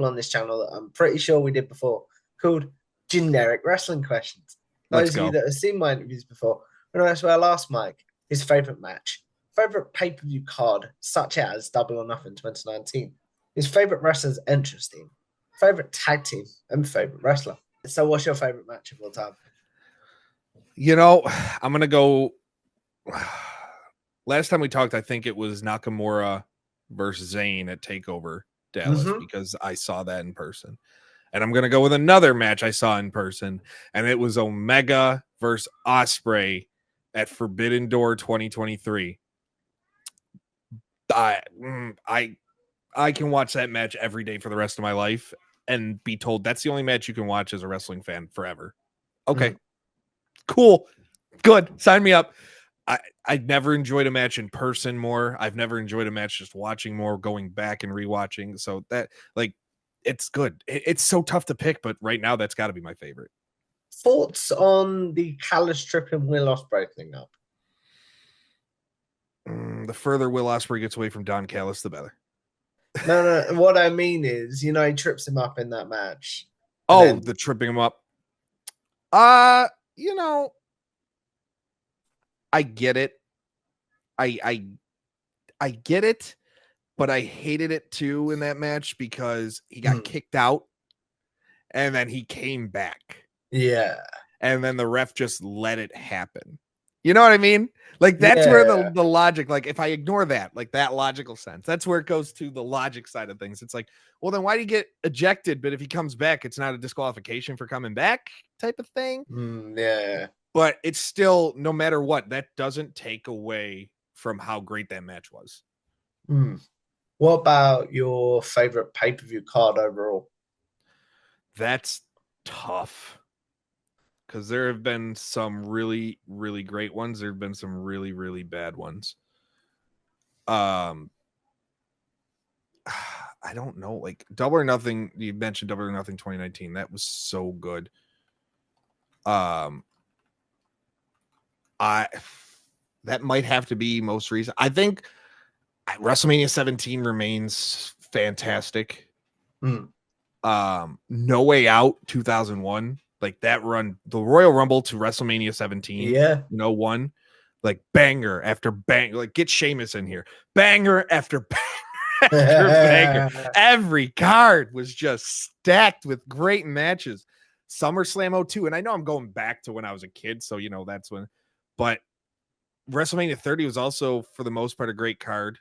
on this channel that I'm pretty sure we did before called Generic Wrestling Questions. Let's Those of you go. that have seen my interviews before, when I asked Mike his favorite match, favorite pay-per-view card, such as Double or Nothing 2019, his favorite wrestler's entrance team, favorite tag team, and favorite wrestler. So, what's your favorite match of all time? You know, I'm gonna go. Last time we talked, I think it was Nakamura versus Zayn at Takeover Dallas because I saw that in person. And I'm gonna go with another match I saw in person, and it was Omega versus Ospreay at Forbidden Door 2023. I can watch that match every day for the rest of my life and be told that's the only match you can watch as a wrestling fan forever. Okay. Cool. Good. Sign me up. I've never enjoyed a match in person more. I've never enjoyed a match just watching more, going back and rewatching. So that, like, it's good. It's so tough to pick, but right now that's got to be my favorite. Thoughts on the Callis Tripp and Will Ospreay thing up? The further Will Ospreay gets away from Don Callis, the better. No. What I mean is, he trips him up in that match. The tripping him up. I get it. I get it, but I hated it too in that match because he got kicked out and then he came back. Yeah. And then the ref just let it happen. You know what I mean? Like, that's where the logic, like, if I ignore that, like, that logical sense, that's where it goes to the logic side of things. It's like, well, then why do you get ejected? But if he comes back, it's not a disqualification for coming back type of thing. Yeah. But it's still, no matter what, that doesn't take away from how great that match was. What about your favorite pay-per-view card overall? That's tough. Because there have been some really, really great ones. There have been some really, really bad ones. I don't know. Like, Double or Nothing, you mentioned Double or Nothing 2019. That was so good. That might have to be most recent. I think WrestleMania 17 remains fantastic. No Way Out 2001, like that run, the Royal Rumble to WrestleMania 17. Yeah. One, like banger after bang, like get Sheamus in here, banger after banger after banger. Every card was just stacked with great matches. SummerSlam 02, and I know I'm going back to when I was a kid, so that's when, but WrestleMania 30 was also for the most part a great card.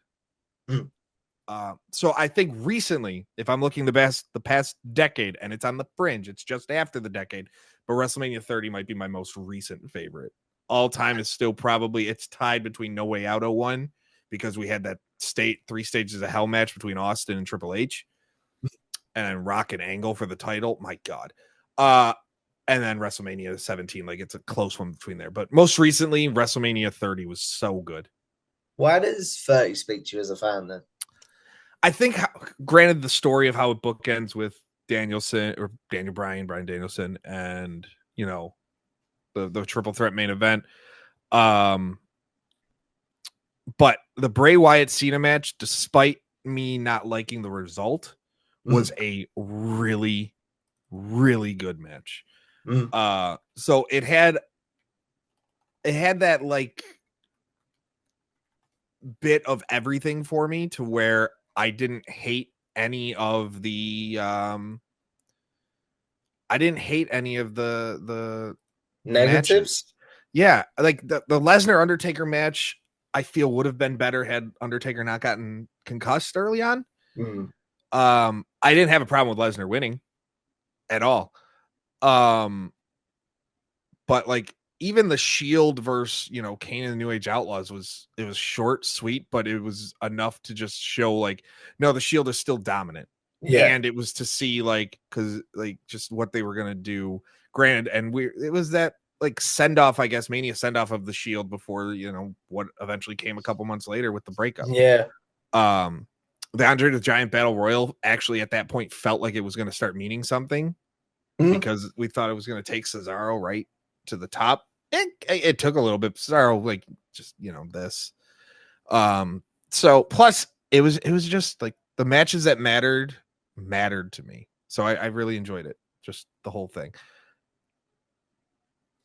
So I think recently, if I'm looking the past decade, and it's on the fringe, it's just after the decade, but WrestleMania 30 might be my most recent favorite. All time is still probably, it's tied between No Way Out 01, because we had that 3 stages of hell match between Austin and Triple H, and then Rock and Angle for the title. My God. And then WrestleMania 17, like it's a close one between there. But most recently, WrestleMania 30 was so good. Why does 30 speak to you as a fan then? I think, granted, the story of how it bookends with Daniel Bryan, Bryan Danielson, and the triple threat main event. But the Bray Wyatt Cena match, despite me not liking the result, was a really, really good match. So it had that like bit of everything for me, to where I didn't hate any of the negatives. Matches. Yeah, like the Lesnar Undertaker match, I feel would have been better had Undertaker not gotten concussed early on. I didn't have a problem with Lesnar winning at all. But like, even the Shield versus Kane and the New Age Outlaws was short, sweet, but it was enough to just show like, no, the Shield is still dominant. Yeah. And it was to see because just what they were gonna do. Granted, and it was that like send off, I guess, Mania send off of the Shield before what eventually came a couple months later with the breakup. Yeah. The Andre the Giant Battle Royal actually at that point felt like it was going to start meaning something, because we thought it was going to take Cesaro right to the top. It took a little bit. Cesaro, like, just this. So plus it was just like the matches that mattered mattered to me. So I really enjoyed it. Just the whole thing.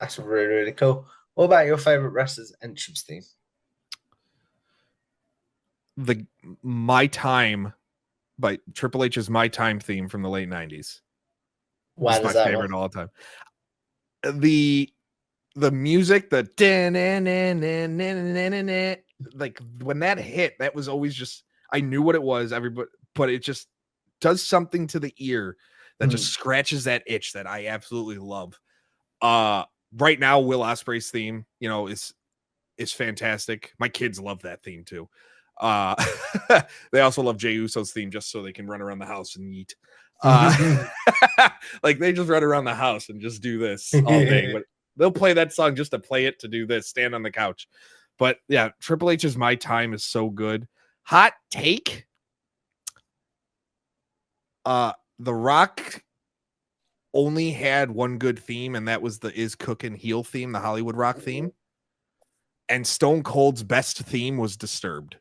That's really, really cool. What about your favorite wrestler's entrance theme? My Time by Triple H's My Time theme from the late 90s. Why It's my favorite all the time. The music, like when that hit, that was always just, I knew what it was, everybody, but it just does something to the ear that just scratches that itch that I absolutely love. Right now, Will Ospreay's theme, is fantastic. My kids love that theme too. They also love Jey Uso's theme just so they can run around the house and eat. Like they just run around the house and just do this all day. But they'll play that song just to play it, to do this, stand on the couch. But yeah, Triple H's My Time is so good. Hot take. The Rock only had one good theme, and that was the Is Cookin' heel theme, the Hollywood Rock theme. And Stone Cold's best theme was Disturbed.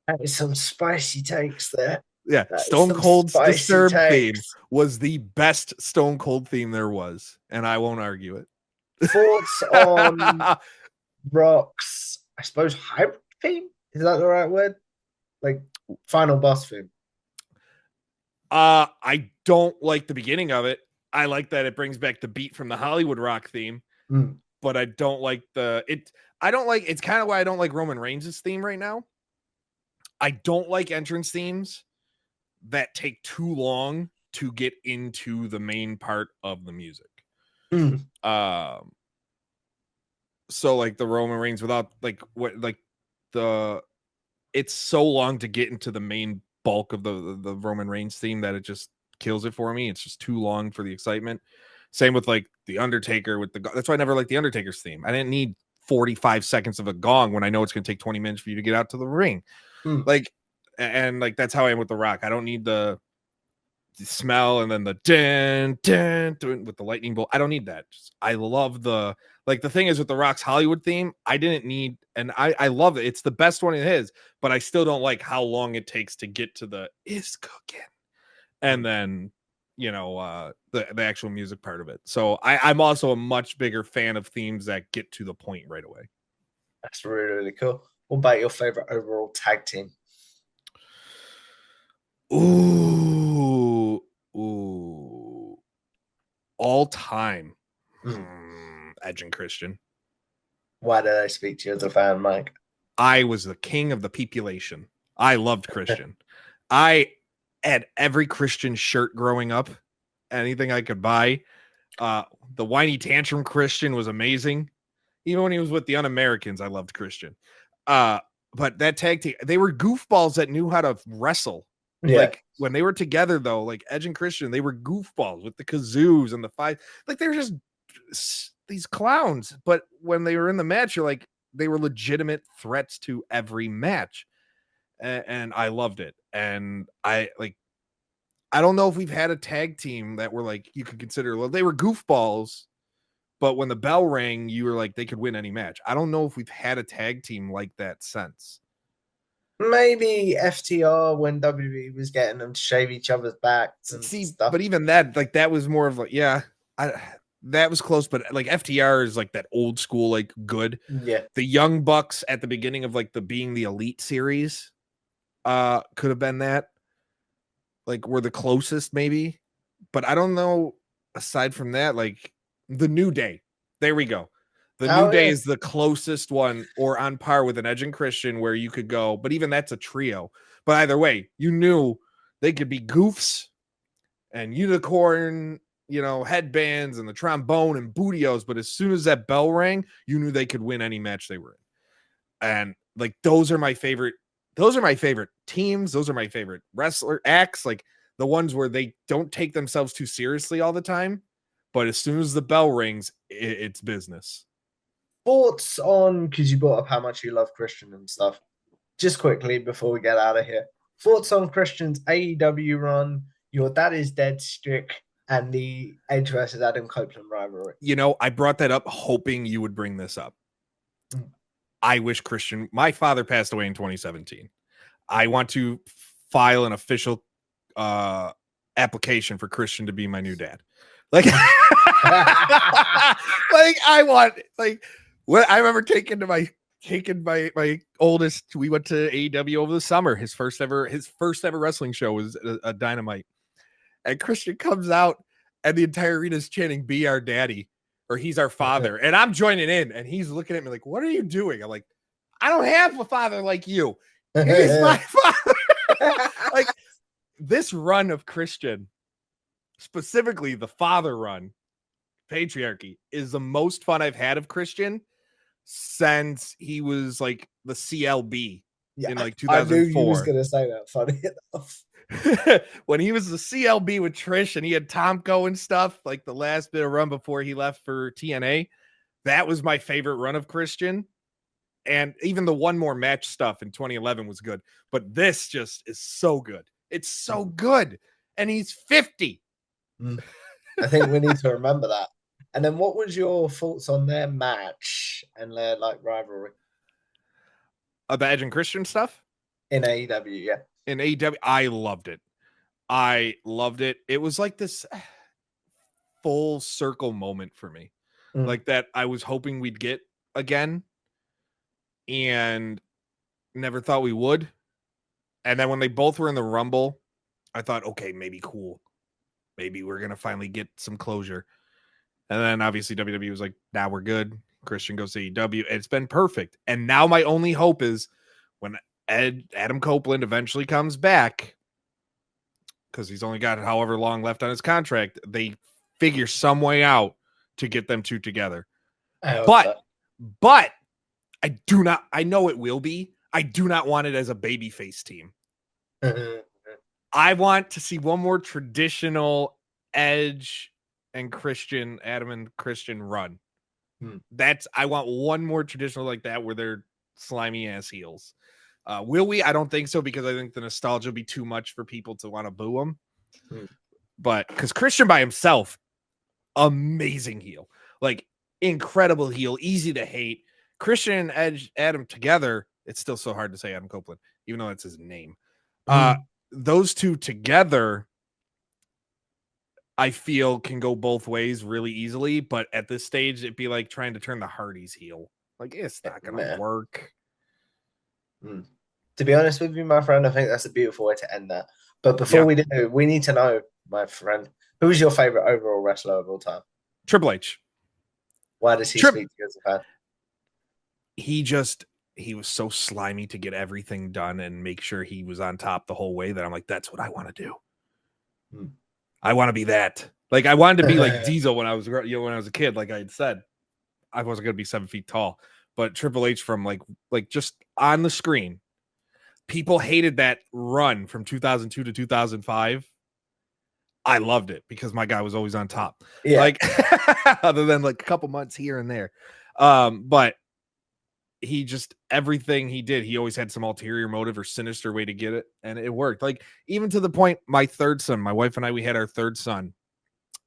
That is some spicy takes there. Yeah, Stone Cold's Disturbed theme was the best Stone Cold theme there was, and I won't argue it. Thoughts on Rock's, I suppose, hybrid theme? Is that the right word? Like final boss theme? I don't like the beginning of it. I like that it brings back the beat from the Hollywood Rock theme, but I don't like it's kind of why I don't like Roman Reigns' theme right now. I don't like entrance themes that take too long to get into the main part of the music. So like the Roman Reigns without it's so long to get into the main bulk of the Roman Reigns theme that it just kills it for me. It's just too long for the excitement. Same with like the Undertaker that's why I never liked the Undertaker's theme. I didn't need 45 seconds of a gong when I know it's going to take 20 minutes for you to get out to the ring. Like, and like that's how I am with The Rock. I don't need the smell and then the dun with the lightning bolt. I don't need that. I love the thing is with The Rock's Hollywood theme, I didn't need, and I love it. It's the best one of his, but I still don't like how long it takes to get to the Is Cooking, and then the actual music part of it. So I'm also a much bigger fan of themes that get to the point right away. That's really, really cool. What about your favorite overall tag team? Ooh. All time. Edge and Christian. Why did I speak to you as a fan, Mike? I was the king of the population. I loved Christian. I had every Christian shirt growing up, anything I could buy. The whiny tantrum Christian was amazing. Even when he was with the Un-Americans, I loved Christian. But that tag team, they were goofballs that knew how to wrestle. Yeah. Like when they were together, though, like Edge and Christian, they were goofballs with the kazoos and the five. Like they were just these clowns. But when they were in the match, you're like, they were legitimate threats to every match. And I loved it. And I don't know if we've had a tag team that were like, you could consider, well, they were goofballs, but when the bell rang, you were like, they could win any match. I don't know if we've had a tag team like that since. Maybe FTR when WWE was getting them to shave each other's backs and stuff. But even that, like, that was more of like, that was close, but like FTR is like that old school, like good. Yeah. The Young Bucks at the beginning of like the Being the Elite series could have been that. Like we're the closest maybe, but I don't know. Aside from that, like the New Day, there we go. The New Day is the closest one, or on par with an Edge and Christian, where you could go. But even that's a trio. But either way, you knew they could be goofs and unicorn, headbands and the trombone and bootios. But as soon as that bell rang, you knew they could win any match they were in. And like those are my favorite. Those are my favorite teams. Those are my favorite wrestler acts. Like the ones where they don't take themselves too seriously all the time, but as soon as the bell rings, it's business. Thoughts on, because you brought up how much you love Christian and stuff, just quickly before we get out of here. Thoughts on Christian's AEW run, Your Dad Is Dead streak, and the Edge versus Adam Copeland rivalry? I brought that up hoping you would bring this up. I wish my father passed away in 2017. I want to file an official application for Christian to be my new dad. Like, like I want, like, what I remember taking my oldest. We went to AEW over the summer. His first ever wrestling show was a Dynamite, and Christian comes out, and the entire arena is chanting, "Be our daddy," or "He's our father," and I'm joining in, and he's looking at me like, "What are you doing?" I'm like, "I don't have a father like you. He's my father." Like, this run of Christian, specifically the father run, patriarchy, is the most fun I've had of Christian since he was like the CLB in like 2004. I knew you was gonna say that. Funny enough. When he was the CLB with Trish and he had Tomko and stuff, like the last bit of run before he left for TNA, that was my favorite run of Christian. And even the one more match stuff in 2011 was good, but this just is so good. It's so good. And he's 50. I think we need to remember that. And then what was your thoughts on their match and their like rivalry? The Edge and Christian stuff? In AEW, yeah. In AEW, I loved it. I loved it. It was like this full circle moment for me. Like that I was hoping we'd get again and never thought we would. And then when they both were in the Rumble, I thought, okay, maybe cool. Maybe we're going to finally get some closure. And then obviously WWE was like, now we're good. Christian goes to AEW. It's been perfect. And now my only hope is when Adam Copeland eventually comes back, because he's only got however long left on his contract, they figure some way out to get them two together. But I do not, I know it will be. I do not want it as a babyface team. I want to see one more traditional Edge and Christian, Adam and Christian run. I want one more traditional like that where they're slimy ass heels. Will we? I don't think so, because I think the nostalgia will be too much for people to want to boo him. But because Christian by himself, amazing heel, like incredible heel, easy to hate. Christian and Edge, Adam together, it's still so hard to say Adam Copeland, even though that's his name. Those two together, I feel, can go both ways really easily. But at this stage, it'd be like trying to turn the Hardys heel. Like, it's not going to work. To be honest with you, my friend, I think that's a beautiful way to end that. But before we do, we need to know, my friend, who is your favorite overall wrestler of all time? Triple H. Why does he speak to you as a fan? He was so slimy to get everything done and make sure he was on top the whole way that I'm like, that's what I want to do. I want to be that. Like, I wanted to be like Diesel when I was a kid. Like I had said, I wasn't going to be 7 feet tall, but Triple H from like just on the screen, people hated that run from 2002 to 2005. I loved it because my guy was always on top. Yeah. Like, other than like a couple months here and there. But he just, everything he did, he always had some ulterior motive or sinister way to get it, and it worked. Like, even to the point, my third son, my wife and I, we had our third son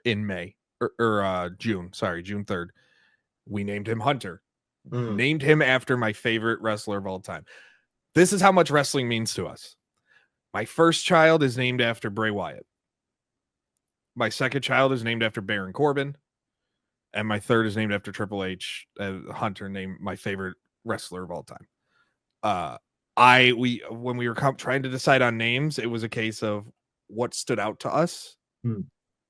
in May or June 3rd. We named him Hunter. Named him after my favorite wrestler of all time. This is how much wrestling means to us. My first child is named after Bray Wyatt. My second child is named after Baron Corbin. And my third is named after Triple H. Hunter, named my favorite wrestler of all time. When we were trying to decide on names, it was a case of what stood out to us.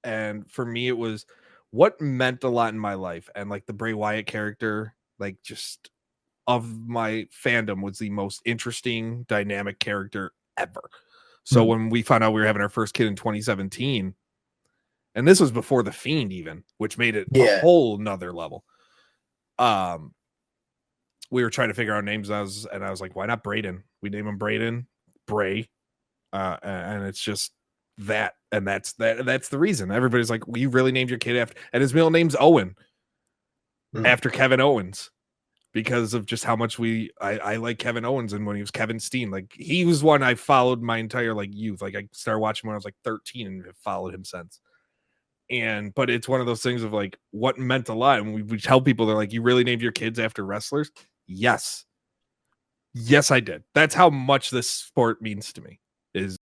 And for me, it was what meant a lot in my life. And like the Bray Wyatt character, like just of my fandom, was the most interesting, dynamic character ever. So when we found out we were having our first kid in 2017, and this was before The Fiend even, which made it a whole nother level. We were trying to figure out names, and I was like, why not Braden? We name him Braden, Bray. And it's just that, and that's the reason. Everybody's like, well, you really named your kid after, and his middle name's Owen, after Kevin Owens, because of just how much I like Kevin Owens. And when he was Kevin Steen, like, he was one I followed my entire like youth. Like, I started watching when I was like 13 and have followed him since. But it's one of those things of like what meant a lot. And we tell people, they're like, you really named your kids after wrestlers? Yes. Yes, I did. That's how much this sport means to me. Is